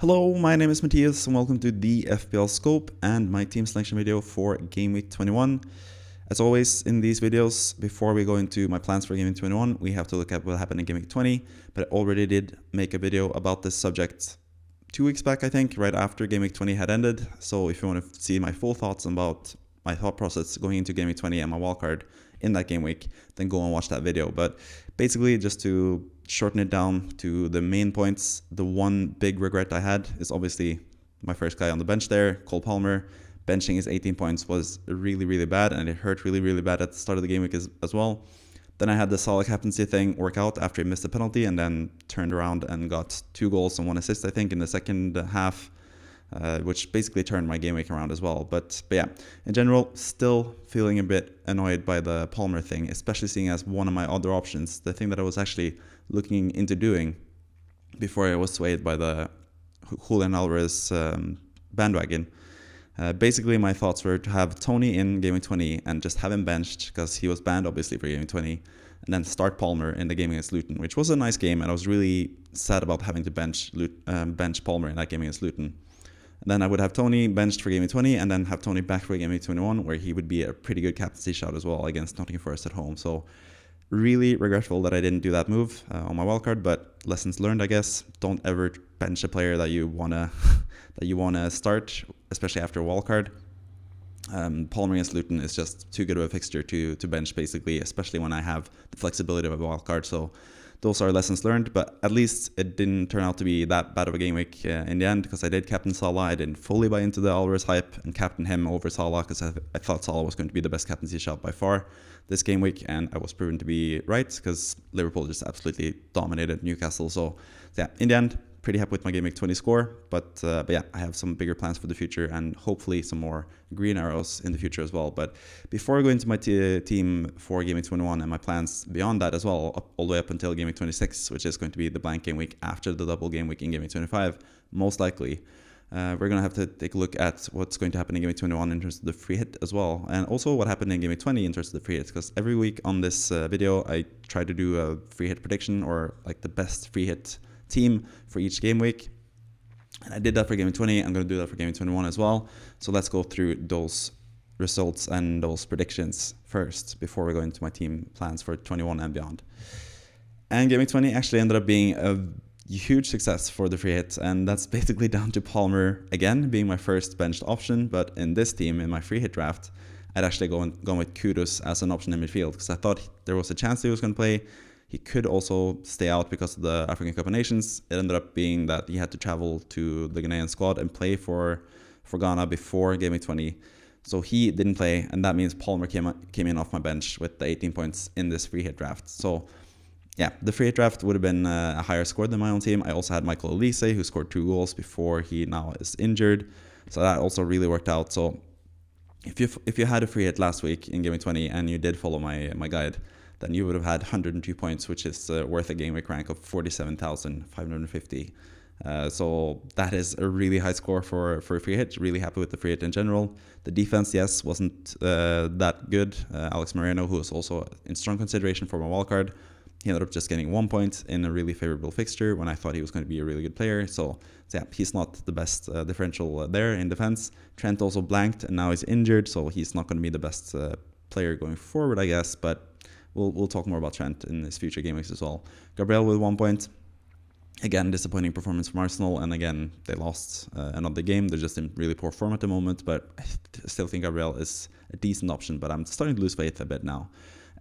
Hello, my name is Matthias and welcome to the FPL scope and my team selection video for Game Week 21. As always in these videos, before we go into my plans for Game Week 21, we have to look at what happened in Game Week 20, but I already did make a video about this subject 2 weeks back, I think, right after Game Week 20 had ended. So if you want to see my full thoughts about my thought process going into Game Week 20 and my wildcard in that game week, then go and watch that video. But basically, just to shorten it down to the main points, the one big regret I had is obviously my first guy on the bench there, Cole Palmer. Benching his 18 points was really, really bad, and it hurt really, really bad at the start of the game week as well. Then I had the Salah captaincy thing work out after he missed a penalty and then turned around and got 2 goals and 1 assist, I think, in the second half. Which basically turned my game week around as well. But yeah, in general, still feeling a bit annoyed by the Palmer thing, especially seeing as one of my other options, the thing that I was actually looking into doing before I was swayed by the Julian Alvarez bandwagon. Basically, my thoughts were to have Tony in Game Week 20 and just have him benched because he was banned, obviously, for Game Week 20, and then start Palmer in the game against Luton, which was a nice game, and I was really sad about having to bench Palmer in that game against Luton. Then I would have Tony benched for Game Week 20 and then have Tony back for Game Week 21, where he would be a pretty good captaincy shot as well against Nottingham Forest at home. So really regretful that I didn't do that move on my wildcard, but lessons learned, I guess. Don't ever bench a player that you wanna start, especially after a wildcard. Palmer against Luton is just too good of a fixture to bench, basically, especially when I have the flexibility of a wildcard. So those are lessons learned, but at least it didn't turn out to be that bad of a game week in the end, because I did captain Salah. I didn't fully buy into the Alvarez hype and captain him over Salah because I thought Salah was going to be the best captaincy shot by far this game week, and I was proven to be right because Liverpool just absolutely dominated Newcastle. So yeah, in the end, pretty happy with my Game Week 20 score, but yeah, I have some bigger plans for the future and hopefully some more green arrows in the future as well. But before I go into my team for Game Week 21 and my plans beyond that as well, all the way up until Game Week 26, which is going to be the blank game week after the double game week in Game Week 25, most likely, we're going to have to take a look at what's going to happen in Game Week 21 in terms of the free hit as well, and also what happened in Game Week 20 in terms of the free hits, because every week on this video, I try to do a free hit prediction or like the best free hit team for each game week, and I did that for Game Week 20. I'm going to do that for Game Week 21 as well. So let's go through those results and those predictions first before we go into my team plans for 21 and beyond. And Game Week 20 actually ended up being a huge success for the free hit, and that's basically down to Palmer again being my first benched option. But in this team, in my free hit draft, I'd actually gone with Kudus as an option in midfield because I thought there was a chance he was going to play. He could also stay out because of the African Cup of Nations. It ended up being that he had to travel to the Ghanaian squad and play for Ghana before Game Week 20. So he didn't play, and that means Palmer came in off my bench with the 18 points in this free hit draft. So yeah, the free hit draft would have been a higher score than my own team. I also had Michael Elise, who scored 2 goals before he now is injured. So that also really worked out. So if you had a free hit last week in Game Week 20 and you did follow my guide, then you would have had 102 points, which is worth a game week rank of 47,550. So that is a really high score for a free hit. Really happy with the free hit in general. The defense, yes, wasn't that good. Alex Moreno, who was also in strong consideration for my wildcard, he ended up just getting 1 point in a really favorable fixture when I thought he was going to be a really good player. So yeah, he's not the best differential there in defense. Trent also blanked, and now he's injured, so he's not going to be the best player going forward, I guess. But We'll talk more about Trent in his future game weeks as well. Gabriel with 1 point. Again, disappointing performance from Arsenal. And again, they lost another game. They're just in really poor form at the moment. But I still think Gabriel is a decent option. But I'm starting to lose faith a bit now.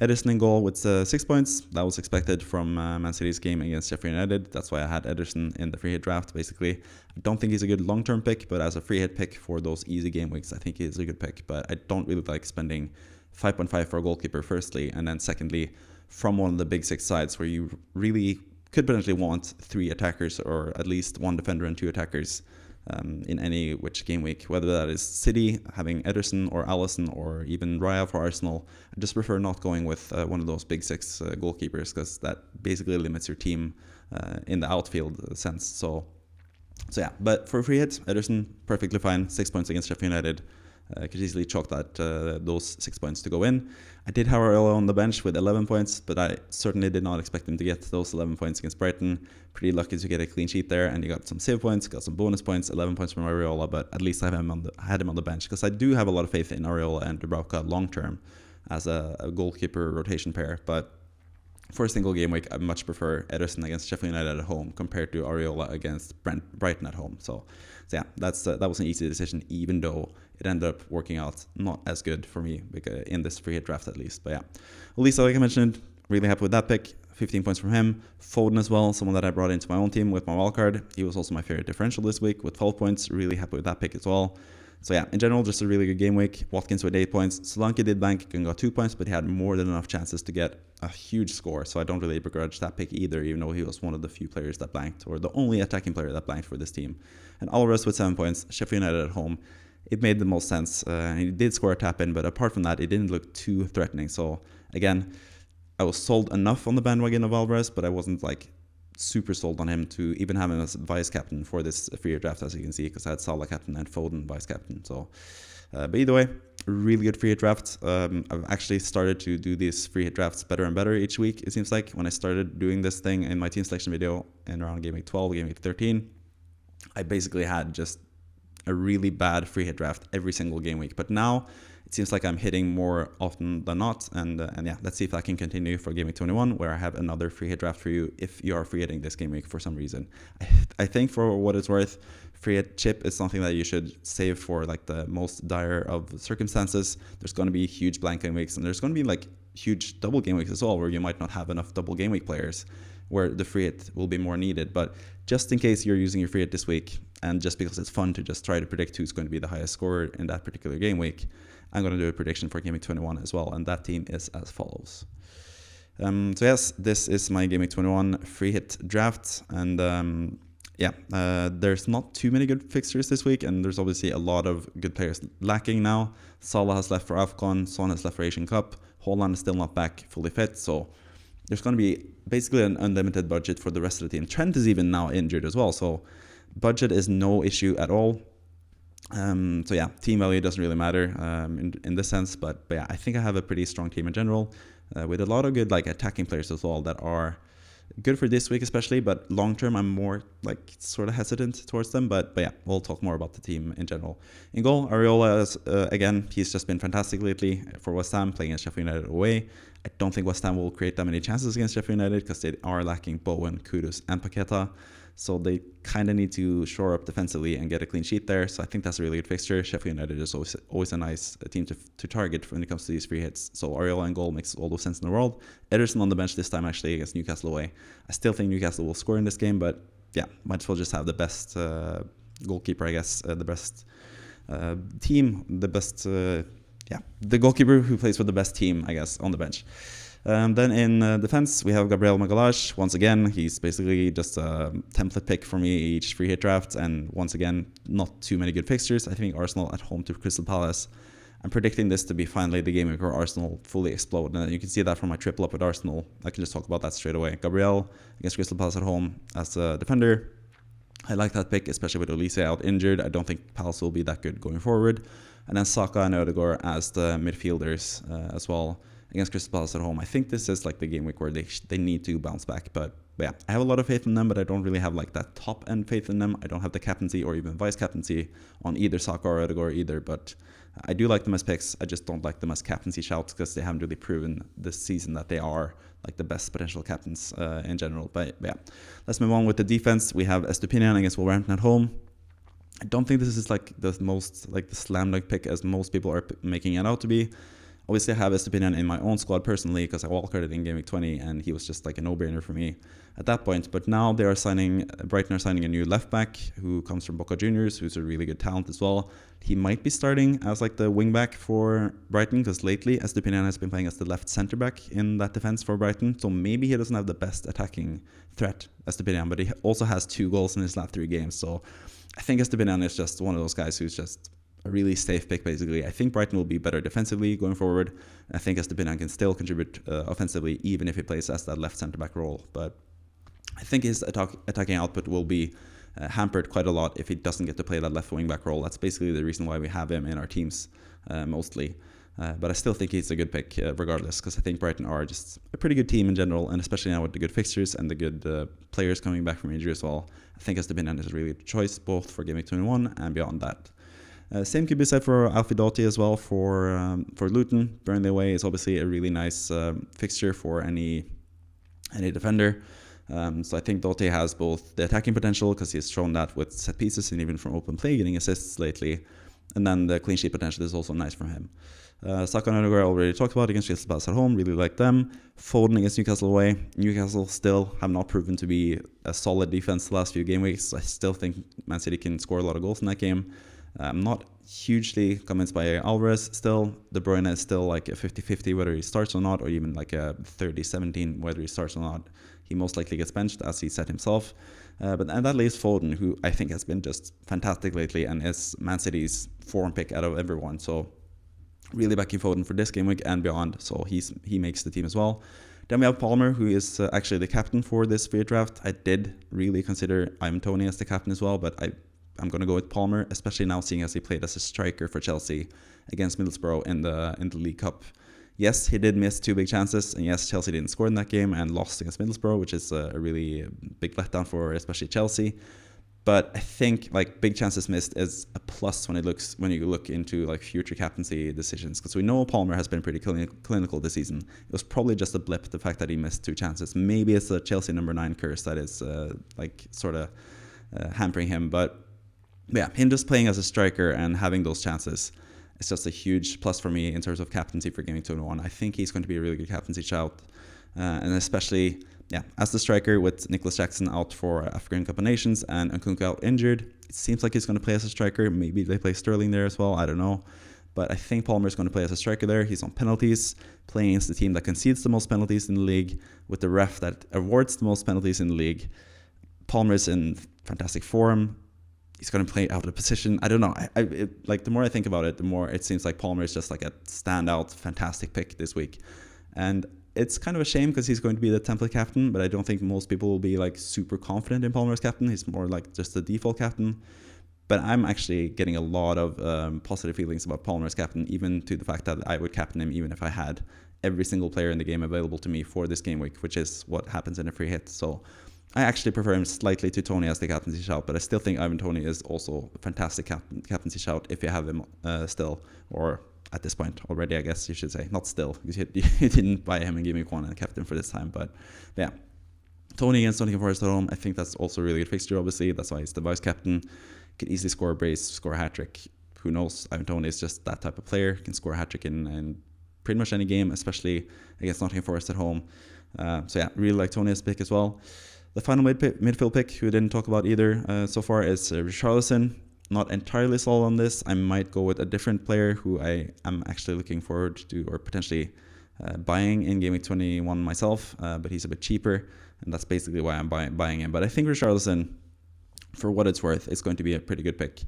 Ederson in goal with 6 points. That was expected from Man City's game against Sheffield United. That's why I had Ederson in the free hit draft, basically. I don't think he's a good long-term pick. But as a free hit pick for those easy game weeks, I think he's a good pick. But I don't really like spending 5.5 for a goalkeeper, firstly, and then secondly, from one of the big 6 sides where you really could potentially want 3 attackers or at least 1 defender and 2 attackers in any which game week, whether that is City having Ederson or Alisson or even Raya for Arsenal. I just prefer not going with one of those big 6 goalkeepers because that basically limits your team in the outfield sense. So yeah, but for a free hit, Ederson perfectly fine, 6 points against Sheffield United. Could easily chalk that those 6 points to go in. I did have Areola on the bench with 11 points, but I certainly did not expect him to get those 11 points against Brighton. Pretty lucky to get a clean sheet there, and he got some save points, got some bonus points, 11 points from Areola, but at least I had him on the bench, because I do have a lot of faith in Areola and Dubravka long term as a goalkeeper rotation pair. But for a single game week, I much prefer Ederson against Sheffield United at home compared to Areola against Brighton at home. So yeah, that was an easy decision, even though it ended up working out not as good for me in this free hit draft at least. But yeah, Lisa, like I mentioned, really happy with that pick. 15 points from him. Foden as well, someone that I brought into my own team with my wildcard. He was also my favorite differential this week with 12 points. Really happy with that pick as well. So yeah, in general, just a really good game week. Watkins with 8 points. Solanke did bank and got 2 points, but he had more than enough chances to get a huge score. So I don't really begrudge that pick either, even though he was one of the few players that blanked, or the only attacking player that blanked for this team. And Alvarez with 7 points. Sheffield United at home. It made the most sense. He did score a tap in, but apart from that, it didn't look too threatening. So again, I was sold enough on the bandwagon of Alvarez, but I wasn't like super sold on him to even have him as vice captain for this free draft, as you can see, because I had Salah captain and Foden vice captain. So, but either way, really good free hit draft. I've actually started to do these free hit drafts better and better each week. It seems like when I started doing this thing in my team selection video in around game week 12, game week 13, I basically had just a really bad free hit draft every single game week. But now it seems like I'm hitting more often than not, and yeah, let's see if that can continue for game week 21, where I have another free hit draft for you if you are free hitting this game week for some reason. I think for what it's worth, free hit chip is something that you should save for like the most dire of circumstances. There's going to be huge blank game weeks, and there's going to be like huge double game weeks as well, where you might not have enough double game week players, where the free hit will be more needed. But just in case you're using your free hit this week, and just because it's fun to just try to predict who's going to be the highest scorer in that particular game week, I'm going to do a prediction for Game Week 21 as well, and that team is as follows. So yes, this is my Game Week 21 free hit draft, and there's not too many good fixtures this week, and there's obviously a lot of good players lacking now. Salah has left for AFCON, Son has left for Asian Cup, Haaland is still not back fully fit, so there's going to be basically an unlimited budget for the rest of the team. Trent is even now injured as well, so budget is no issue at all. So yeah, team value doesn't really matter in this sense, but yeah, I think I have a pretty strong team in general, with a lot of good like attacking players as well that are good for this week especially, but long term I'm more like sort of hesitant towards them. But yeah, we'll talk more about the team in general. In goal, Areola is, again, he's just been fantastic lately for West Ham, playing against Sheffield United away. I don't think West Ham will create that many chances against Sheffield United because they are lacking Bowen, Kudus and Paqueta. So they kind of need to shore up defensively and get a clean sheet there. So I think that's a really good fixture. Sheffield United is always a nice team to target when it comes to these free hits. So Areola in goal makes all the sense in the world. Ederson on the bench this time actually against Newcastle away. I still think Newcastle will score in this game, but yeah, might as well just have the best goalkeeper, I guess, the best team, the best, the goalkeeper who plays for the best team, I guess, on the bench. Then in defense, we have Gabriel Magalhaes. Once again, he's basically just a template pick for me each free hit draft. And once again, not too many good fixtures. I think Arsenal at home to Crystal Palace. I'm predicting this to be finally the game where Arsenal fully explode. And you can see that from my triple up with Arsenal. I can just talk about that straight away. Gabriel against Crystal Palace at home as a defender. I like that pick, especially with Olise out injured. I don't think Palace will be that good going forward. And then Saka and Ødegaard as the midfielders as well against Crystal Palace at home. I think this is like the game week where they need to bounce back. But yeah, I have a lot of faith in them, but I don't really have like that top end faith in them. I don't have the captaincy or even vice captaincy on either Saka or Ødegaard either. But I do like them as picks. I just don't like them as captaincy shouts because they haven't really proven this season that they are like the best potential captains in general. But yeah, let's move on with the defense. We have Estupinian against Wolverhampton at home. I don't think this is like the most like the slam dunk pick as most people are making it out to be. Obviously, I have Estupinian in my own squad personally because I wildcarded in Game Week 20 and he was just like a no-brainer for me at that point. But now they are Brighton are signing a new left back who comes from Boca Juniors, who's a really good talent as well. He might be starting as like the wing back for Brighton because lately Estupinian has been playing as the left centre back in that defense for Brighton. So maybe he doesn't have the best attacking threat, Estupinian, but he also has 2 goals in his last 3 games. So I think Estupinian is just one of those guys who's just a really safe pick, basically. I think Brighton will be better defensively going forward. I think Estupinian can still contribute offensively, even if he plays as that left centre-back role. But I think his attacking output will be hampered quite a lot if he doesn't get to play that left wing back role. That's basically the reason why we have him in our teams mostly. But I still think he's a good pick regardless, because I think Brighton are just a pretty good team in general, and especially now with the good fixtures and the good players coming back from injury as well. I think Estepinian is a really good choice, both for Game Week 21 and beyond that. Same could be said for Alfie Doughty as well for Luton. Burnley away is obviously a really nice fixture for any defender. So I think Doughty has both the attacking potential, because he's shown that with set pieces and even from open play, getting assists lately. And then the clean sheet potential is also nice from him. Saka and Odegaard already talked about against Crystal Palace at home. Really like them. Foden against Newcastle away. Newcastle still have not proven to be a solid defense the last few game weeks. I still think Man City can score a lot of goals in that game. I'm not hugely convinced by Alvarez still. De Bruyne is still like a 50-50 whether he starts or not, or even like a 30-17 whether he starts or not. He most likely gets benched, as he said himself. And that leaves Foden, who I think has been just fantastic lately and is Man City's form pick out of everyone. So really backing Foden for this game week and beyond. So he makes the team as well. Then we have Palmer, who is actually the captain for this free draft. I did really consider Ivan Toney as the captain as well, but I'm going to go with Palmer, especially now seeing as he played as a striker for Chelsea against Middlesbrough in the League Cup. Yes, he did miss 2 big chances, and yes, Chelsea didn't score in that game and lost against Middlesbrough, which is a really big letdown for especially Chelsea. But I think like big chances missed is a plus when you look into like future captaincy decisions, because we know Palmer has been pretty clinical this season. It was probably just a blip, the fact that he missed 2 chances. Maybe it's a Chelsea number 9 curse that is hampering him, but yeah, him just playing as a striker and having those chances, it's just a huge plus for me in terms of captaincy for Game Week 21. I think he's going to be a really good captaincy shout, and especially as the striker with Nicholas Jackson out for African Cup of Nations and Nkunku out injured. It seems like he's going to play as a striker. Maybe they play Sterling there as well. I don't know. But I think Palmer is going to play as a striker there. He's on penalties, playing against the team that concedes the most penalties in the league, with the ref that awards the most penalties in the league. Palmer is in fantastic form. He's going to play out of position. I don't know. The more I think about it, the more it seems like Palmer is just like a standout, fantastic pick this week. And it's kind of a shame, because he's going to be the template captain, but I don't think most people will be like super confident in Palmer as captain. He's more like just the default captain. But I'm actually getting a lot of positive feelings about Palmer as captain, even to the fact that I would captain him even if I had every single player in the game available to me for this game week, which is what happens in a free hit. So I actually prefer him slightly to Toney as the captaincy shout, but I still think Ivan Toney is also a fantastic captaincy shout if you have him still, or at this point already, I guess you should say. Not still, because you didn't buy him in Game Week 1 and kept him for this time. But yeah, Toney against Nottingham Forest at home, I think that's also a really good fixture, obviously. That's why he's the vice captain. Could easily score a brace, score a hat-trick. Who knows? Ivan Toney is just that type of player. Can score a hat-trick in pretty much any game, especially against Nottingham Forest at home. So yeah, really like Toney as a pick as well. The final midfield pick, who we didn't talk about either so far, is Richarlison. Not entirely sold on this. I might go with a different player who I am actually looking forward to, or potentially buying in Game Week 21 myself, but he's a bit cheaper, and that's basically why I'm buying him. But I think Richarlison, for what it's worth, is going to be a pretty good pick.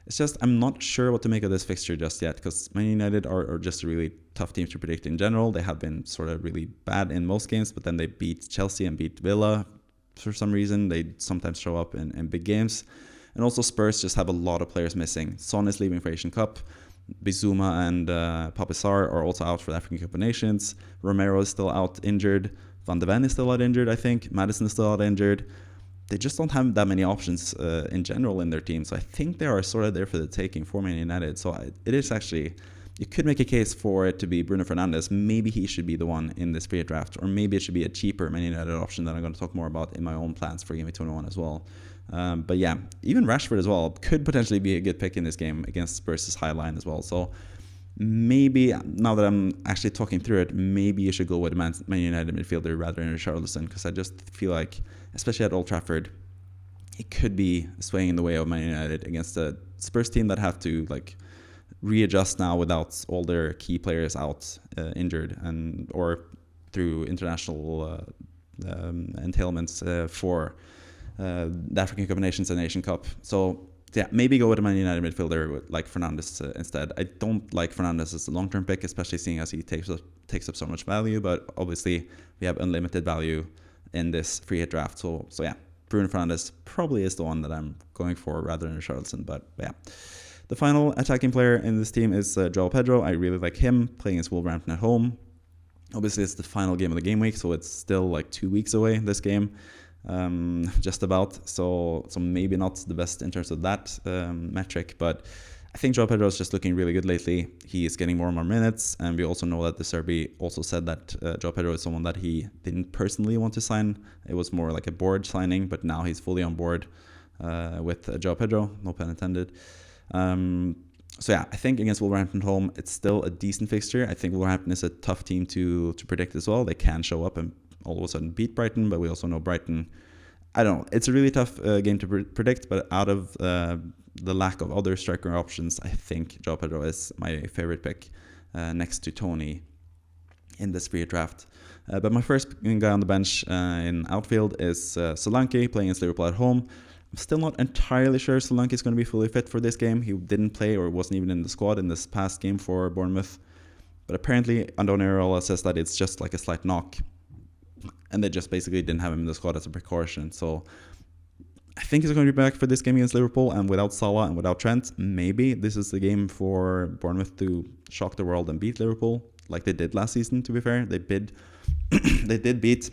It's just I'm not sure what to make of this fixture just yet, because Man United are just a really tough team to predict in general. They have been sort of really bad in most games, but then they beat Chelsea and beat Villa for some reason. They sometimes show up in big games. And also Spurs just have a lot of players missing. Son is leaving for Asian Cup. Bizuma and Papisar are also out for the African Cup of Nations. Romero is still out injured. Van de Ven is still out injured, I think. Madison is still out injured. They just don't have that many options in general in their team. So I think they are sort of there for the taking for Man United. So it is actually, you could make a case for it to be Bruno Fernandes. Maybe he should be the one in this free draft. Or maybe it should be a cheaper Man United option that I'm going to talk more about in my own plans for Game Week 21 as well. But yeah, even Rashford as well could potentially be a good pick in this game against Spurs' high line as well. So maybe, now that I'm actually talking through it, maybe you should go with a Man United midfielder rather than Richarlison, because I just feel like, especially at Old Trafford, he could be swaying in the way of Man United against a Spurs team that have to like readjust now without all their key players out injured and or through international entailments for the African Cup of Nations and Asian Cup. So yeah, maybe go with a Man United midfielder like Fernandes instead. I don't like Fernandes as a long-term pick, especially seeing as he takes up so much value. But obviously, we have unlimited value in this free hit draft. So yeah, Bruno Fernandes probably is the one that I'm going for rather than Richarlison. But yeah. The final attacking player in this team is João Pedro. I really like him, playing against Wolverhampton at home. Obviously, it's the final game of the game week, so it's still like 2 weeks away, this game. Just about. So maybe not the best in terms of that metric, but I think João Pedro is just looking really good lately. He is getting more and more minutes, and we also know that the Serbi also said that João Pedro is someone that he didn't personally want to sign. It was more like a board signing, but now he's fully on board with João Pedro, no pun intended. So yeah, I think against Wolverhampton home, it's still a decent fixture. I think Wolverhampton is a tough team to predict as well. They can show up and all of a sudden beat Brighton, but we also know Brighton, I don't know, it's a really tough game to predict, but out of the lack of other striker options, I think João Pedro is my favorite pick next to Tony in this free draft. But my first guy on the bench in outfield is Solanke, playing against Liverpool at home. I'm still not entirely sure Solanke is going to be fully fit for this game. He didn't play or wasn't even in the squad in this past game for Bournemouth. But apparently, Andone Iraola says that it's just like a slight knock. And they just basically didn't have him in the squad as a precaution. So I think he's going to be back for this game against Liverpool. And without Salah and without Trent, maybe this is the game for Bournemouth to shock the world and beat Liverpool, like they did last season, to be fair. They did beat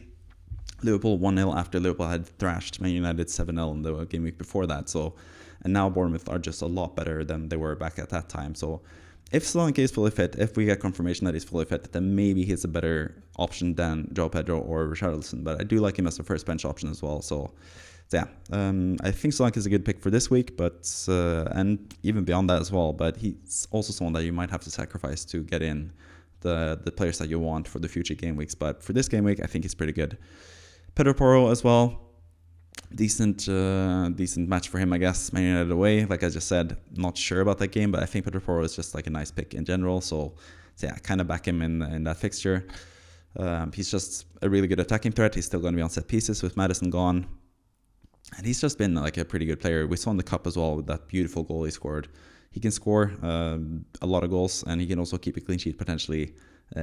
Liverpool 1-0 after Liverpool had thrashed Man United 7-0 in the game week before that. So, and now Bournemouth are just a lot better than they were back at that time. So if Solanke is fully fit, if we get confirmation that he's fully fit, then maybe he's a better option than João Pedro or Richarlison. But I do like him as a first bench option as well. So yeah, I think Solanke is a good pick for this week, but and even beyond that as well. But he's also someone that you might have to sacrifice to get in the players that you want for the future game weeks. But for this game week, I think he's pretty good. Pedro Porro as well. Decent match for him, I guess. Man United away, like I just said, not sure about that game, but I think Pedro Porro is just like a nice pick in general. So yeah, kind of back him in that fixture. He's just a really good attacking threat. He's still going to be on set pieces with Madison gone. And he's just been like a pretty good player. We saw in the cup as well with that beautiful goal he scored. He can score a lot of goals, and he can also keep a clean sheet potentially,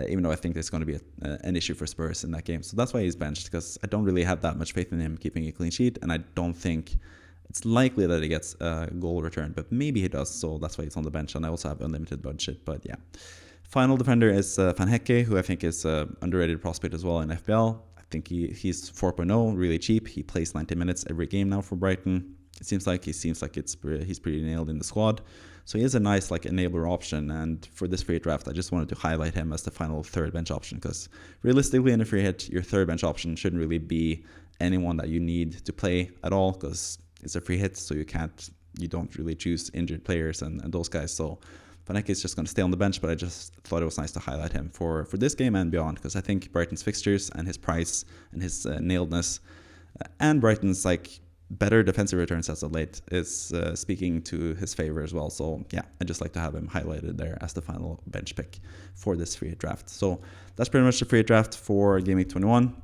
even though I think there's going to be an issue for Spurs in that game. So that's why he's benched, because I don't really have that much faith in him keeping a clean sheet, and I don't think it's likely that he gets a goal return, but maybe he does, so that's why he's on the bench, and I also have unlimited budget. But yeah, final defender is Van Hecke, who I think is an underrated prospect as well in FPL. I think he's 4.0, really cheap. He plays 90 minutes every game now for Brighton. It seems like he's pretty nailed in the squad. So he is a nice like enabler option, and for this free draft, I just wanted to highlight him as the final third bench option, because realistically in a free hit, your third bench option shouldn't really be anyone that you need to play at all, because it's a free hit, so you don't really choose injured players and those guys. So Van Hecke is just going to stay on the bench, but I just thought it was nice to highlight him for this game and beyond, because I think Brighton's fixtures and his price and his nailedness and Brighton's like better defensive returns as of late is speaking to his favor as well. So yeah, I just like to have him highlighted there as the final bench pick for this free draft. So that's pretty much the free draft for Game Week 21.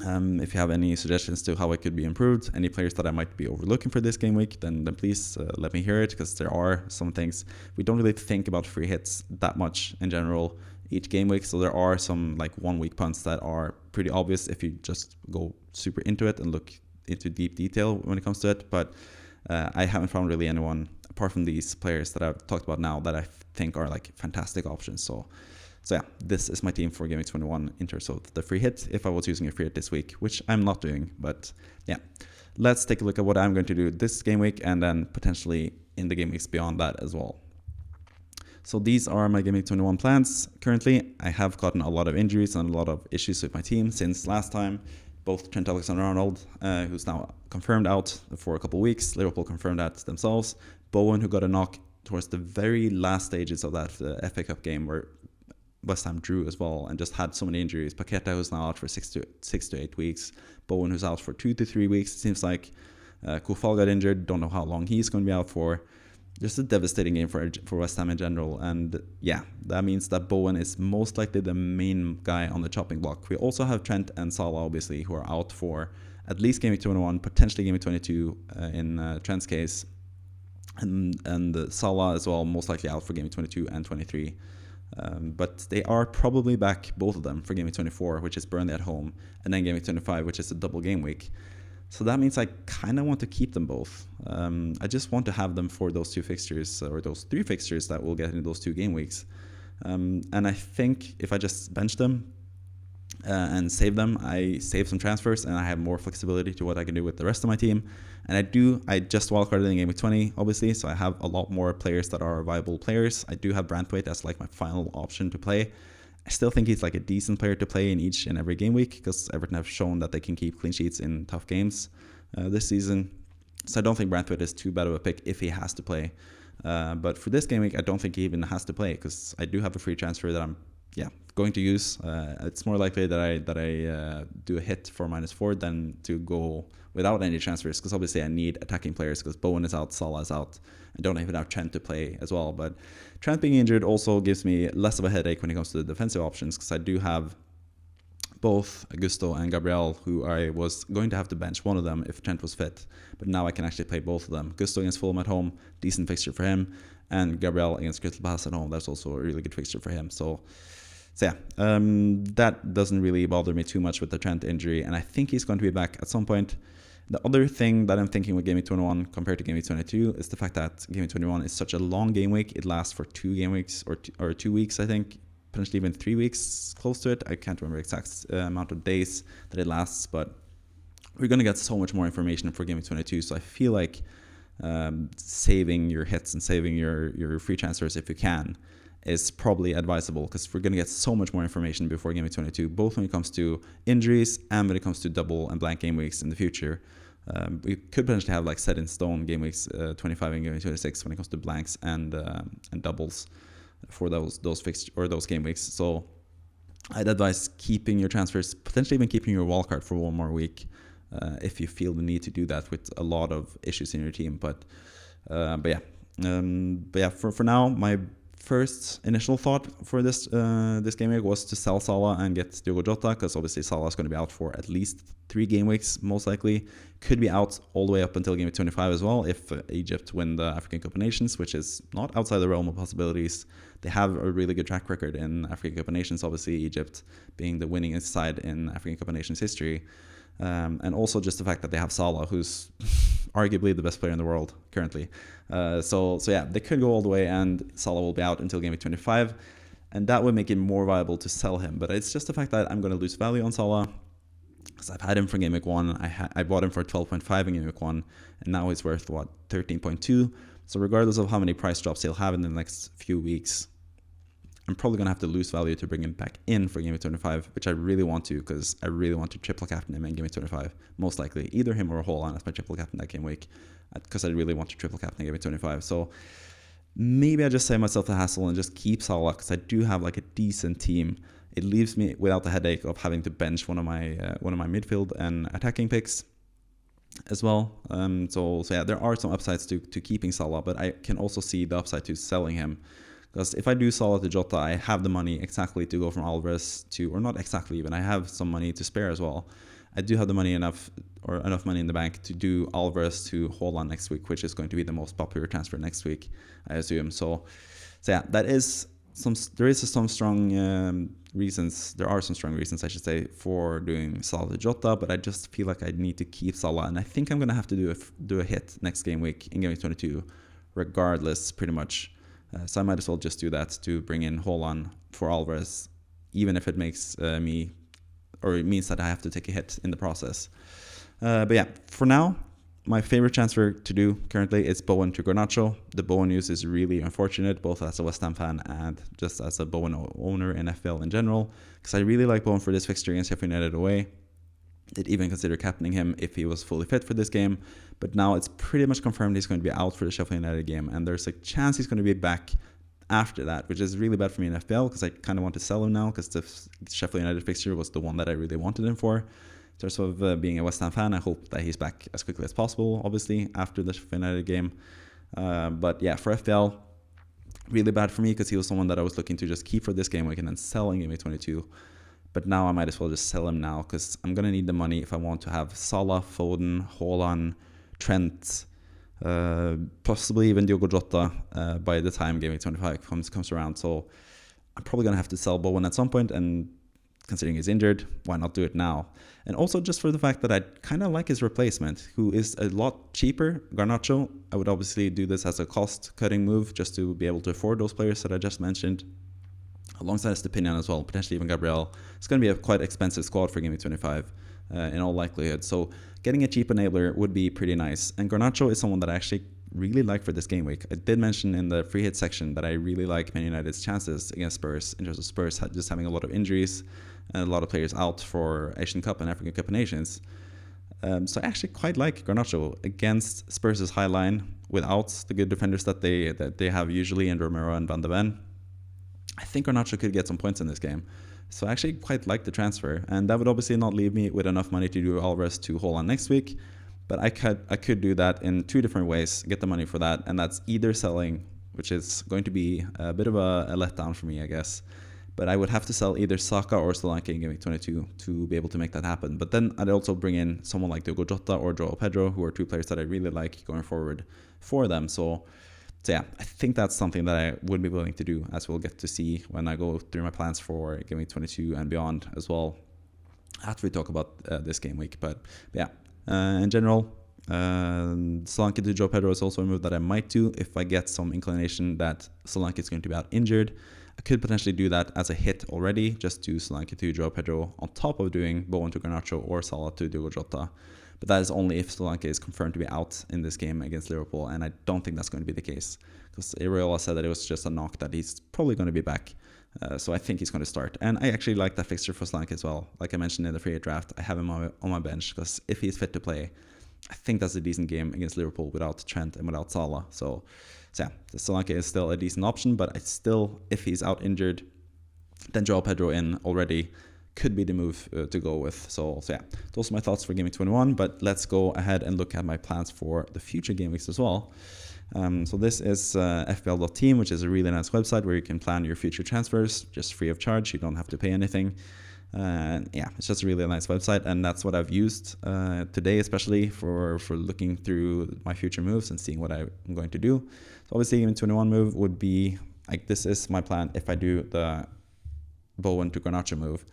If you have any suggestions to how it could be improved, any players that I might be overlooking for this game week, then please let me hear it, because there are some things we don't really think about free hits that much in general each game week. So there are some like 1 week punts that are pretty obvious if you just go super into it and look into deep detail when it comes to it, but I haven't found really anyone apart from these players that I've talked about now that I think are like fantastic options. So yeah, this is my team for Game Week 21 in terms of the free hit, if I was using a free hit this week, which I'm not doing. But yeah, let's take a look at what I'm going to do this game week, and then potentially in the game weeks beyond that as well. So these are my Game Week 21 plans. Currently, I have gotten a lot of injuries and a lot of issues with my team since last time. Both Trent Alexander-Arnold, who's now confirmed out for a couple of weeks. Liverpool confirmed that themselves. Bowen, who got a knock towards the very last stages of that FA Cup game where West Ham drew as well and just had so many injuries. Paqueta, who's now out for 6 to 8 weeks. Bowen, who's out for 2 to 3 weeks. It seems like Koufal got injured. Don't know how long he's going to be out for. Just a devastating game for West Ham in general. And yeah, that means that Bowen is most likely the main guy on the chopping block. We also have Trent and Salah, obviously, who are out for at least Game Week 21, potentially Game Week 22 in Trent's case. And Salah as well, most likely out for Game Week 22 and 23. But they are probably back, both of them, for Game Week 24, which is Burnley at home, and then Game Week 25, which is a double game week. So that means I kind of want to keep them both. I just want to have them for those 2 fixtures, or those 3 fixtures that we'll get in those 2 game weeks. And I think if I just bench them and save them, I save some transfers and I have more flexibility to what I can do with the rest of my team. And I just wildcarded in Game Week 20, obviously, so I have a lot more players that are viable players. I do have Branthwaite as like my final option to play. I still think he's like a decent player to play in each and every game week, because Everton have shown that they can keep clean sheets in tough games this season. So I don't think Branthwaite is too bad of a pick if he has to play. But for this game week, I don't think he even has to play, because I do have a free transfer that I'm going to use. It's more likely that I do a hit for -4 than to go without any transfers, because obviously I need attacking players, because Bowen is out, Salah is out. I don't even have Trent to play as well. But Trent being injured also gives me less of a headache when it comes to the defensive options, because I do have both Gusto and Gabriel, who I was going to have to bench one of them if Trent was fit. But now I can actually play both of them. Gusto against Fulham at home, decent fixture for him. And Gabriel against Crystal Palace at home, that's also a really good fixture for him. So yeah, that doesn't really bother me too much with the Trent injury. And I think he's going to be back at some point. The other thing that I'm thinking with Game Week 21 compared to Game Week 22 is the fact that Game Week 21 is such a long game week. It lasts for 2 game weeks or 2 weeks, I think. Potentially even 3 weeks close to it. I can't remember the exact amount of days that it lasts, but we're going to get so much more information for Game Week 22. So I feel like saving your hits and saving your free transfers if you can is probably advisable, because we're going to get so much more information before Game Week 22, both when it comes to injuries and when it comes to double and blank game weeks in the future. We could potentially have like set in stone game weeks 25 and game week 26 when it comes to blanks and doubles for those fixed or those game weeks. So I'd advise keeping your transfers, potentially even keeping your wildcard for 1 more week if you feel the need to do that with a lot of issues in your team. But yeah, for now, my first initial thought for this game week was to sell Salah and get Diogo Jota, because obviously Salah is going to be out for at least 3 game weeks, most likely. Could be out all the way up until game week 25 as well if Egypt win the African Cup of Nations, which is not outside the realm of possibilities. They have a really good track record in African Cup of Nations, obviously Egypt being the winningest side in African Cup of Nations history. And also just the fact that they have Salah, who's arguably the best player in the world currently. So yeah, they could go all the way, and Salah will be out until game week 25, and that would make it more viable to sell him. But it's just the fact that I'm going to lose value on Salah, because I've had him for game week 1. I bought him for 12.5 in game week 1, and now he's worth 13.2. So regardless of how many price drops he'll have in the next few weeks, I'm probably going to have to lose value to bring him back in for Game Week 25, which I really want to, because I really want to triple captain him in Game Week 25, most likely. Either him or Haaland as my triple captain that game week, because I really want to triple captain Game Week 25. So maybe I just save myself the hassle and just keep Salah, because I do have like a decent team. It leaves me without the headache of having to bench one of my midfield and attacking picks as well. So yeah, there are some upsides to keeping Salah, but I can also see the upside to selling him. Because if I do Salah to Jota, I have the money exactly to go from Alvarez to, or not exactly even, I have some money to spare as well. I do have the money enough money in the bank to do Alvarez to Haaland next week, which is going to be the most popular transfer next week, I assume. So yeah, there are some strong reasons, I should say, for doing Salah to Jota, but I just feel like I need to keep Salah, and I think I'm going to have to do a hit next game week in game week 22, regardless, pretty much. So I might as well just do that to bring in Haaland for Alvarez, even if it makes it means that I have to take a hit in the process. But yeah, for now, my favorite transfer to do currently is Bowen to Garnacho. The Bowen news is really unfortunate, both as a West Ham fan and just as a Bowen owner in FPL in general, because I really like Bowen for this fixture against Sheffield United away. Did even consider captaining him if he was fully fit for this game, but now it's pretty much confirmed he's going to be out for the Sheffield United game, and there's a chance he's going to be back after that, which is really bad for me in FPL, because I kind of want to sell him now, because the Sheffield United fixture was the one that I really wanted him for. In terms of being a West Ham fan, I hope that he's back as quickly as possible, obviously, after the Sheffield United game. But yeah, for FPL, really bad for me, because he was someone that I was looking to just keep for this game week and then sell in game week 22. But now I might as well just sell him now, because I'm going to need the money if I want to have Salah, Foden, Haaland, Trent, possibly even Diogo Jota by the time Game Week 25 comes around. So I'm probably going to have to sell Bowen at some point and considering he's injured, why not do it now? And also just for the fact that I kind of like his replacement, who is a lot cheaper, Garnacho. I would obviously do this as a cost-cutting move just to be able to afford those players that I just mentioned, alongside Stepinian as well, potentially even Gabriel. It's going to be a quite expensive squad for Game Week 25 in all likelihood. So getting a cheap enabler would be pretty nice. And Garnacho is someone that I actually really like for this game week. I did mention in the free hit section that I really like Man United's chances against Spurs, in terms of Spurs just having a lot of injuries and a lot of players out for Asian Cup and African Cup of Nations. So I actually quite like Garnacho against Spurs' high line without the good defenders that they have usually in Romero and Van de Ven. I think Garnacho could get some points in this game. So I actually quite like the transfer, and that would obviously not leave me with enough money to do Alvarez to hold on next week. But I could do that in two different ways, get the money for that, and that's either selling, which is going to be a bit of a letdown for me, I guess. But I would have to sell either Saka or Solanke in Game Week 22 to be able to make that happen. But then I'd also bring in someone like Diogo Jota or Joao Pedro, who are two players that I really like going forward for them. So yeah, I think that's something that I would be willing to do, as we'll get to see when I go through my plans for Game Week 22 and beyond as well, after we talk about this game week. But yeah, in general, Solanke to Joao Pedro is also a move that I might do if I get some inclination that Solanke is going to be out injured. I could potentially do that as a hit already, just do Solanke to Joao Pedro on top of doing Bowen to Garnacho or Salah to Diogo Jota. But that is only if Solanke is confirmed to be out in this game against Liverpool, and I don't think that's going to be the case, because Areola said that it was just a knock, that he's probably going to be back. So I think he's going to start. And I actually like that fixture for Solanke as well. Like I mentioned in the free hit draft, I have him on my bench, because if he's fit to play, I think that's a decent game against Liverpool without Trent and without Salah. So yeah, Solanke is still a decent option, but I still, if he's out injured, then Joao Pedro in already could be the move to go with. So yeah, those are my thoughts for Game Week 21, but let's go ahead and look at my plans for the future game weeks as well. So this is FPL.team, which is a really nice website where you can plan your future transfers just free of charge. You don't have to pay anything. Yeah, it's just a really nice website, and that's what I've used today, especially for looking through my future moves and seeing what I'm going to do. So obviously, Game 21 move would be like, this is my plan if I do the Bowen to Garnacho move.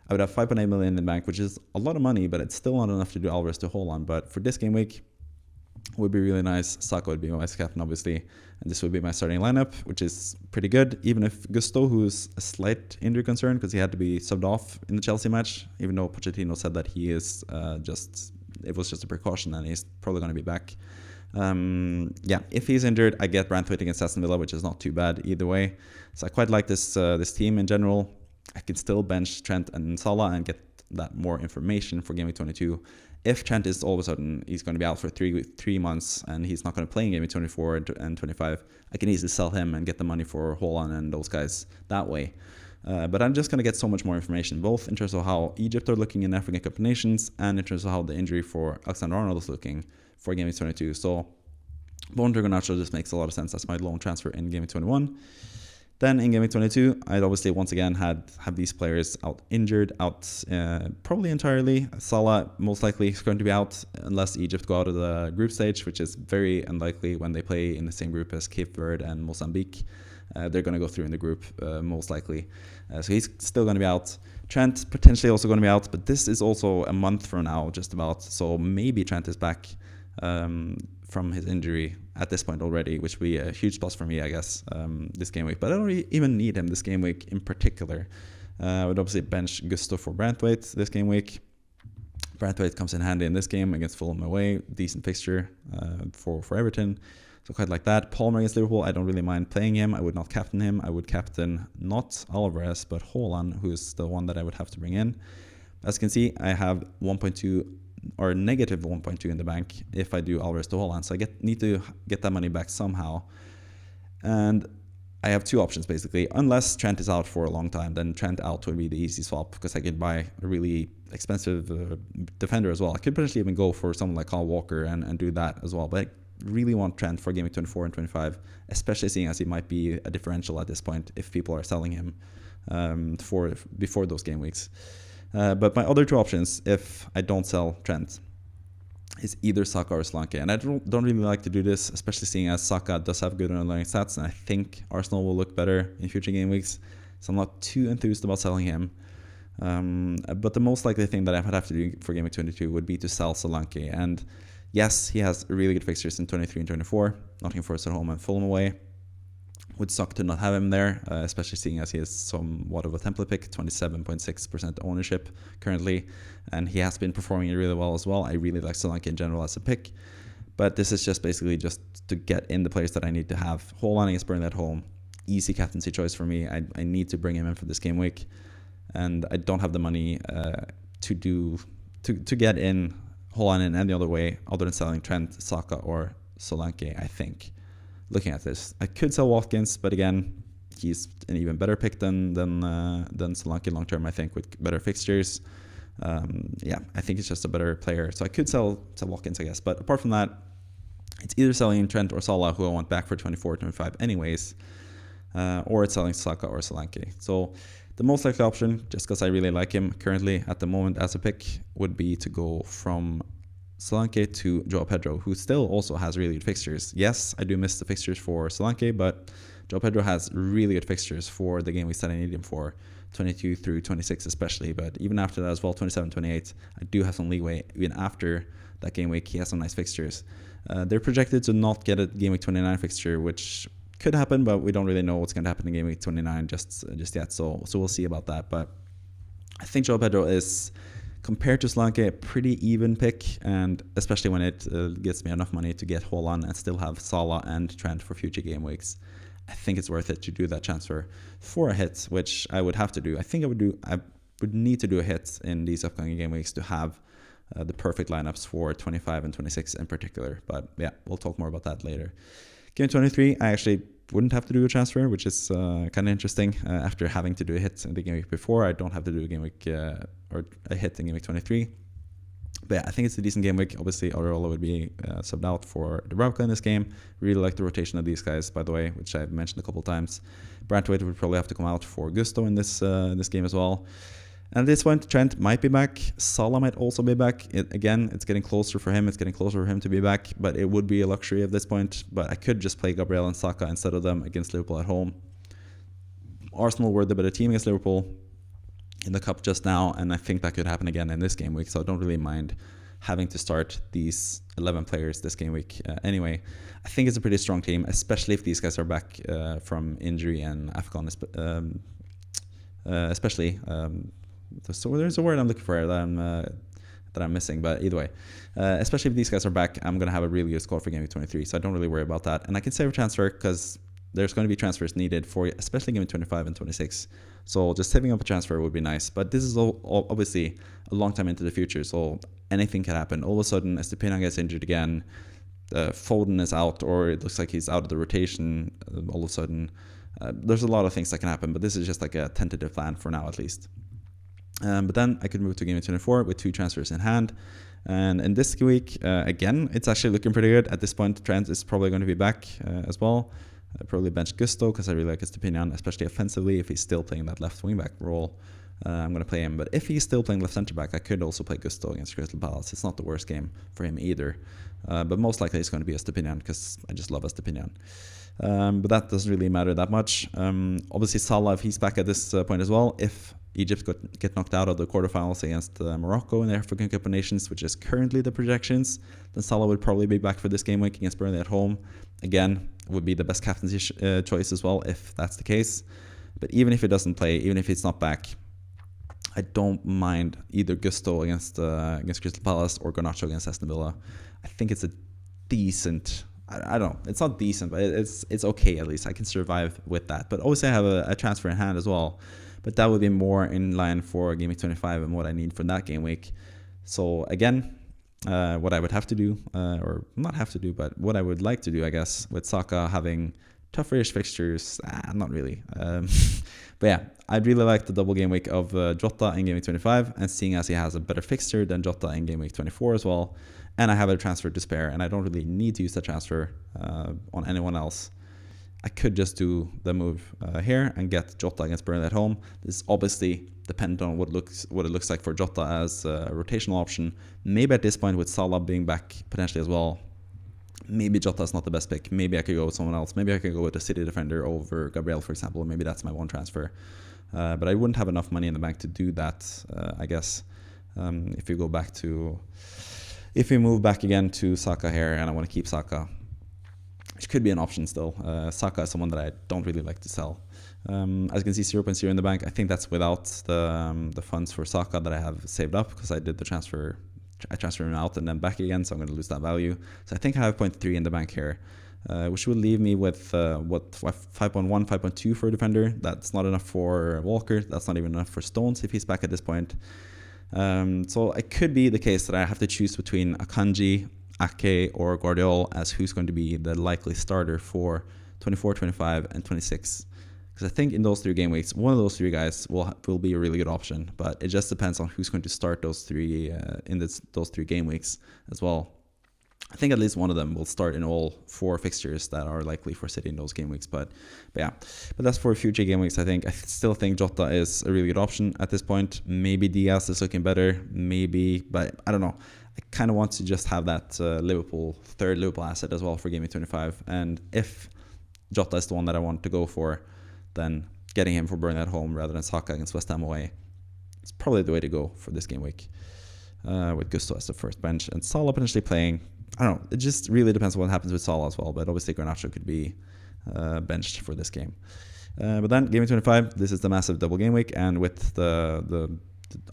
I would have 5.8 million in the bank, which is a lot of money, but it's still not enough to do Alvarez to hold on. But for this game week, would be really nice. Saka would be my vice captain, obviously, and this would be my starting lineup, which is pretty good. Even if Gusto, who's a slight injury concern because he had to be subbed off in the Chelsea match, even though Pochettino said that he is it was just a precaution and he's probably going to be back. Yeah, if he's injured, I get Branthwaite against Aston Villa, which is not too bad either way. So I quite like this team in general. I can still bench Trent and Salah and get that more information for Game Week 22. If Trent is all of a sudden, he's going to be out for three months and he's not going to play in Game Week 24 and 25, I can easily sell him and get the money for Haaland and those guys that way. But I'm just going to get so much more information, both in terms of how Egypt are looking in African Cup of Nations and in terms of how the injury for Alexander-Arnold is looking for Game Week 22. So Bowen to Garnacho just makes a lot of sense. That's my loan transfer in Game Week 21. Then in Game Week 22, I'd obviously once again have these players injured, probably entirely. Salah most likely is going to be out unless Egypt go out of the group stage, which is very unlikely when they play in the same group as Cape Verde and Mozambique. They're going to go through in the group most likely. So he's still going to be out. Trent potentially also going to be out, but this is also a month from now, just about. So maybe Trent is back from his injury at this point already, which would be a huge plus for me, I guess, this game week. But I don't even need him this game week in particular. I would obviously bench Gusto for Branthwaite this game week. Branthwaite comes in handy in this game against Fulham away. Decent fixture for Everton. So quite like that. Palmer against Liverpool, I don't really mind playing him. I would not captain him. I would captain not Alvarez, but Haaland, who is the one that I would have to bring in. As you can see, I have 1.2 or negative 1.2 in the bank if I do Alvarez to Haaland. So I need to get that money back somehow. And I have two options basically. Unless Trent is out for a long time, then Trent out would be the easy swap because I could buy a really expensive defender as well. I could potentially even go for someone like Kyle Walker and do that as well. But I really want Trent for Game Week 24 and 25, especially seeing as he might be a differential at this point if people are selling him before those game weeks. But my other two options, if I don't sell Trent, is either Saka or Solanke. And I don't really like to do this, especially seeing as Saka does have good underlying stats, and I think Arsenal will look better in future game weeks. So I'm not too enthused about selling him. But the most likely thing that I would have to do for Game Week 22 would be to sell Solanke. And yes, he has really good fixtures in 23 and 24. Nottingham Forest at home and Fulham away. Would suck to not have him there, especially seeing as he is somewhat of a template pick, 27.6% ownership currently, and he has been performing really well as well. I really like Solanke in general as a pick, but this is just basically just to get in the players that I need to have. Haaland against Burnley at home, easy captaincy choice for me. I need to bring him in for this game week, and I don't have the money to get in Haaland in any other way other than selling Trent, Saka, or Solanke, I think. Looking at this, I could sell Watkins, but again, he's an even better pick than Solanke long term, I think, with better fixtures. Yeah, I think it's just a better player. So I could sell Watkins, I guess. But apart from that, it's either selling Trent or Salah, who I want back for 24, 25 anyways, or it's selling Saka or Solanke. So the most likely option, just because I really like him currently at the moment as a pick, would be to go from Solanke to Joao Pedro, who still also has really good fixtures. Yes, I do miss the fixtures for Solanke, but Joao Pedro has really good fixtures for the game weeks that I need him for, 22 through 26 especially, but even after that as well, 27, 28, I do have some leeway. Even after that game week, he has some nice fixtures. They're projected to not get a game week 29 fixture, which could happen, but we don't really know what's going to happen in game week 29 just yet, so we'll see about that. But I think Joao Pedro is, compared to Solanke, a pretty even pick, and especially when it gets me enough money to get Haaland and still have Salah and Trent for future game weeks, I think it's worth it to do that transfer for a hit, which I would have to do. I think I would need to do a hit in these upcoming game weeks to have the perfect lineups for 25 and 26 in particular. But yeah, we'll talk more about that later. Game 23, I actually wouldn't have to do a transfer, which is kind of interesting. After having to do a hit in the game week before, I don't have to do a game week or a hit in game week 23. But yeah, I think it's a decent game week. Obviously, Areola would be subbed out for Dubravka in this game. Really like the rotation of these guys, by the way, which I've mentioned a couple of times. Brantwaite would probably have to come out for Gusto in this game as well. And at this point, Trent might be back. Salah might also be back. Again, it's getting closer for him. It's getting closer for him to be back, but it would be a luxury at this point. But I could just play Gabriel and Saka instead of them against Liverpool at home. Arsenal were the better team against Liverpool in the cup just now, and I think that could happen again in this game week, so I don't really mind having to start these 11 players this game week. Anyway, I think it's a pretty strong team, especially if these guys are back from injury and AFCON, especially. So there's a word I'm looking for that I'm missing, but either way, especially if these guys are back, I'm going to have a really good score for game week 23, so I don't really worry about that. And I can save a transfer because there's going to be transfers needed for especially game week 25 and 26. So just saving up a transfer would be nice. But this is obviously a long time into the future, so anything can happen. All of a sudden, Estepinian gets injured again, Foden is out, or it looks like he's out of the rotation all of a sudden. There's a lot of things that can happen, but this is just like a tentative plan for now at least. But then I could move to game week 24 with 2 transfers in hand. And in this week, again, it's actually looking pretty good. At this point, Trent is probably going to be back as well. I probably bench Gusto because I really like his opinion, especially offensively. If he's still playing that left wing back role, I'm going to play him. But if he's still playing left centre back, I could also play Gusto against Crystal Palace. It's not the worst game for him either. But most likely it's going to be Estepinian because I just love Estepinian. But that doesn't really matter that much. Obviously, Salah, if he's back at this point as well, if Egypt get knocked out of the quarterfinals against Morocco in the African Cup of Nations, which is currently the projections, then Salah would probably be back for this game week against Burnley at home. Again, would be the best captaincy choice as well if that's the case. But even if it doesn't play, even if it's not back, I don't mind either Gusto against Crystal Palace or Garnacho against Aston Villa. I think it's a decent. I don't know. It's not decent, but it's okay at least. I can survive with that. But obviously I have a transfer in hand as well. But that would be more in line for game week 25 and what I need for that game week. So again, what I would have to do, or not have to do, but what I would like to do, I guess, with Saka having tougher-ish fixtures, not really. But yeah, I'd really like the double game week of Jota in game week 25, and seeing as he has a better fixture than Jota in game week 24 as well, and I have a transfer to spare, and I don't really need to use that transfer on anyone else. I could just do the move here and get Jota against Burnley at home. This is obviously dependent on what it looks like for Jota as a rotational option. Maybe at this point with Salah being back potentially as well, maybe Jota is not the best pick. Maybe I could go with someone else. Maybe I could go with a City defender over Gabriel, for example. Maybe that's my one transfer. But I wouldn't have enough money in the bank to do that, I guess. If we move back again to Saka here, and I want to keep Saka, which could be an option still. Saka is someone that I don't really like to sell. As you can see, 0.0 in the bank. I think that's without the funds for Saka that I have saved up, because I did the transfer. I transferred him out and then back again, so I'm going to lose that value. So I think I have 0.3 in the bank here, which will leave me with 5.1, 5.2 for a defender. That's not enough for Walker. That's not even enough for Stones if he's back at this point. So it could be the case that I have to choose between Akanji, Ake, or Guardiola as who's going to be the likely starter for 24, 25, and 26. Because I think in those 3 game weeks, one of those 3 guys will be a really good option. But it just depends on who's going to start those 3 in those 3 game weeks as well. I think at least one of them will start in all 4 fixtures that are likely for City in those game weeks. But that's for future game weeks. I still think Jota is a really good option at this point. Maybe Diaz is looking better, maybe, but I don't know. I kind of want to just have that third Liverpool asset as well for Game Week 25. And if Jota is the one that I want to go for, then getting him for Burnley at home rather than Saka against West Ham away is probably the way to go for this game week. With Gusto as the first bench and Salah potentially playing. I don't know. It just really depends on what happens with Salah as well. But obviously Garnacho could be benched for this game. But then Game Week 25, this is the massive double game week, and with the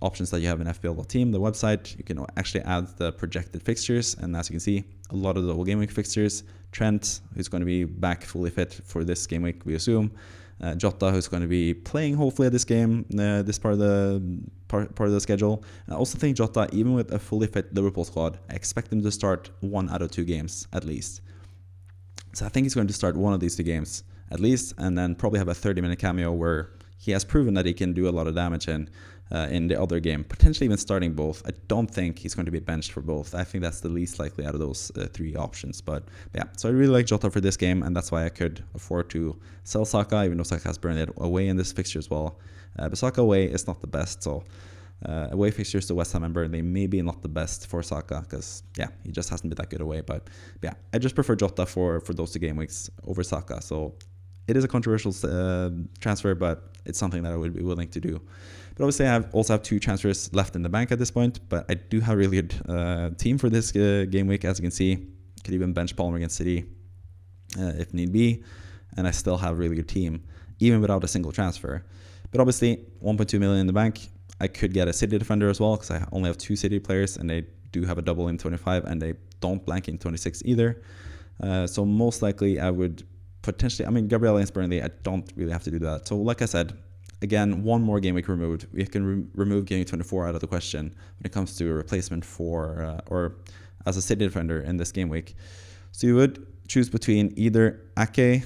options that you have in FPL.team, the website, you can actually add the projected fixtures. And as you can see, a lot of the double game week fixtures. Trent, who's going to be back fully fit for this game week, we assume. Jota, who's going to be playing hopefully at this game, this part of the schedule. And I also think Jota, even with a fully fit Liverpool squad, I expect him to start 1 out of 2 games at least. So I think he's going to start one of these 2 games at least, and then probably have a 30-minute cameo where he has proven that he can do a lot of damage in the other game, potentially even starting both. I don't think he's going to be benched for both. I think that's the least likely out of those 3 options. But yeah, so I really like Jota for this game, and that's why I could afford to sell Saka, even though Saka has Burnley away in this fixture as well. But Saka away is not the best, so away fixtures to West Ham and Burnley maybe not the best for Saka, because yeah, he just hasn't been that good away. But yeah, I just prefer Jota for those 2 game weeks over Saka. So it is a controversial transfer, but it's something that I would be willing to do. But obviously, I also have 2 transfers left in the bank at this point. But I do have a really good team for this game week, as you can see. Could even bench Palmer against City if need be. And I still have a really good team, even without a single transfer. But obviously, 1.2 million in the bank. I could get a City defender as well, because I only have 2 City players, and they do have a double in 25, and they don't blank in 26 either. So most likely, I would potentially, Gabriel against Burnley, I don't really have to do that. So like I said, again, 1 more game week removed. We can remove game week 24 out of the question when it comes to a replacement for or as a City defender in this game week. So you would choose between either Ake,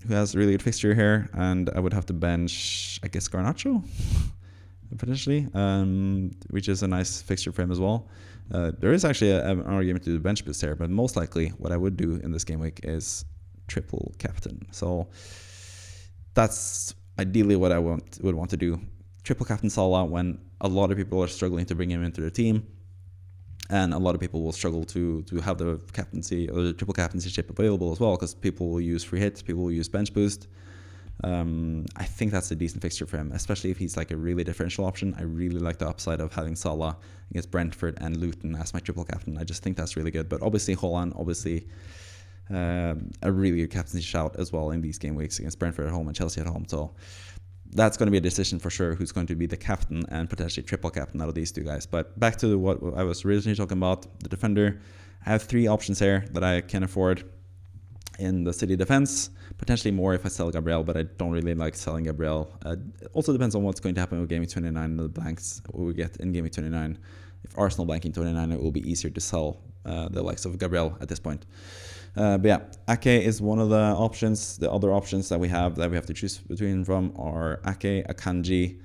who has a really good fixture here, and I would have to bench, I guess, Garnacho, potentially, which is a nice fixture for him as well. There is actually an argument to do bench boost here, but most likely what I would do in this game week is triple captain. So that's ideally what I would want to do. Triple captain Salah when a lot of people are struggling to bring him into their team, and a lot of people will struggle to have the captaincy or the triple captaincy chip available as well, because people will use free hits, people will use bench boost. I think that's a decent fixture for him, especially if he's like a really differential option. I really like the upside of having Salah against Brentford and Luton as my triple captain. I just think that's really good. But obviously Haaland, a really good captaincy shout as well in these game weeks against Brentford at home and Chelsea at home. So that's going to be a decision for sure who's going to be the captain and potentially triple captain out of these 2 guys. But back to what I was originally talking about, the defender. I have 3 options here that I can afford in the City defense. Potentially more if I sell Gabriel, but I don't really like selling Gabriel. It also depends on what's going to happen with Game Week 29 and the blanks we get in Game Week 29. If Arsenal blank in 29, it will be easier to sell the likes of Gabriel at this point. But yeah, Ake is one of the options. The other options that we have to choose between from are Ake, Akanji,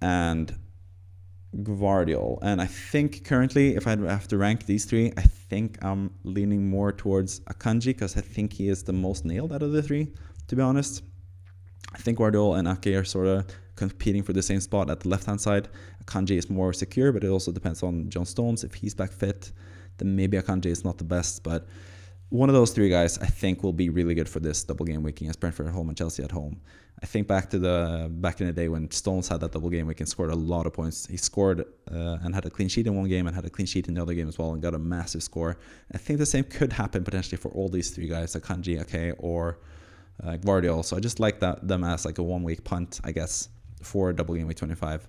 and Gvardiol. And I think currently, if I have to rank these 3, I think I'm leaning more towards Akanji, because I think he is the most nailed out of the 3, to be honest. I think Gvardiol and Ake are sort of competing for the same spot at the left-hand side. Akanji is more secure, but it also depends on John Stones. If he's back fit, then maybe Akanji is not the best, but one of those three guys I think will be really good for this double game week against Brentford at home and Chelsea at home. I think back in the day when Stones had that double game week and scored a lot of points. He scored and had a clean sheet in one game and had a clean sheet in the other game as well and got a massive score. I think the same could happen potentially for all these three guys, Akanji, Ake, or Gvardiol. So I just like them as like a 1 week punt, I guess, for double game week 25.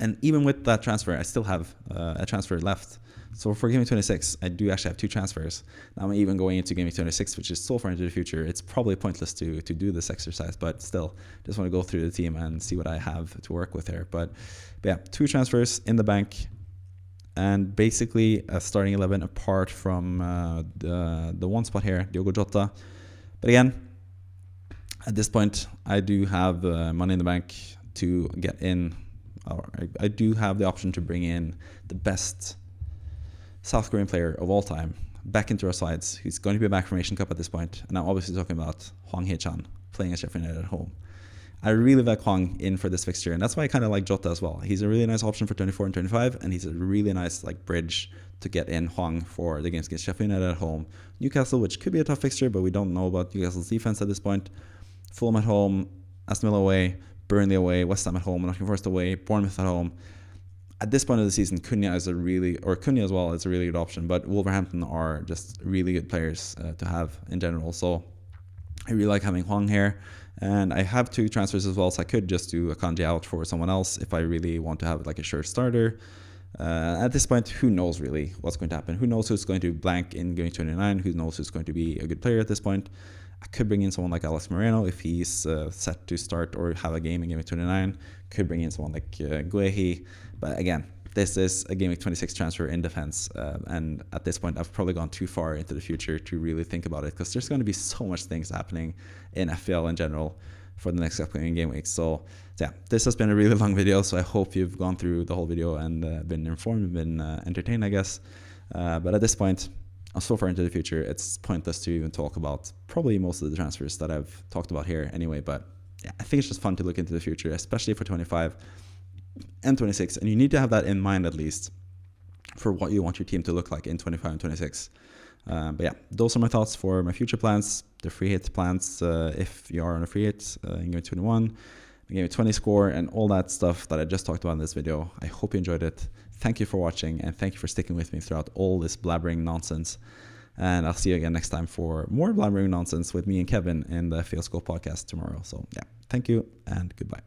And even with that transfer, I still have a transfer left. So for Game Week 26, I do actually have 2 transfers. Now I'm even going into Game Week 26, which is so far into the future. It's probably pointless to do this exercise, but still, just want to go through the team and see what I have to work with here. But yeah, 2 transfers in the bank, and basically a starting 11 apart from the one spot here, Diogo Jota. But again, at this point, I do have money in the bank to get in. I do have the option to bring in the best South Korean player of all time back into our sides. He's going to be back from Asian Cup at this point, and I'm obviously talking about Hwang Hye-chan playing at Sheffield United at home. I really like Hwang in for this fixture, and that's why I kind of like Jota as well. He's a really nice option for 24 and 25, and he's a really nice like bridge to get in Hwang for the games against Sheffield United at home, Newcastle, which could be a tough fixture, but we don't know about Newcastle's defense at this point. Fulham at home, Aston Villa away, Burnley away, West Ham at home, Nottingham Forest away, Bournemouth at home. At this point of the season, Cunha as well is a really good option, but Wolverhampton are just really good players to have in general. So I really like having Hwang here, and I have 2 transfers as well, so I could just do Akanji out for someone else if I really want to have like a sure starter. At this point, who knows really what's going to happen? Who knows who's going to blank in Game 29? Who knows who's going to be a good player at this point? I could bring in someone like Alex Moreno if he's set to start or have a game in Game Week 29. Could bring in someone like Guehi. But again, this is a Game Week 26 transfer in defense. And at this point, I've probably gone too far into the future to really think about it, because there's going to be so much things happening in FPL in general for the next upcoming game week. So yeah, this has been a really long video. So I hope you've gone through the whole video and been informed and been entertained, I guess. But at this point, I'm so far into the future, it's pointless to even talk about probably most of the transfers that I've talked about here anyway. But yeah, I think it's just fun to look into the future, especially for 25 and 26. And you need to have that in mind at least for what you want your team to look like in 25 and 26. But yeah, those are my thoughts for my future plans, the free hit plans if you are on a free hit in Game 21, Game 20 score, and all that stuff that I just talked about in this video. I hope you enjoyed it. Thank you for watching, and thank you for sticking with me throughout all this blabbering nonsense. And I'll see you again next time for more blabbering nonsense with me and Kevin in the FPL Scope podcast tomorrow. So yeah, thank you and goodbye.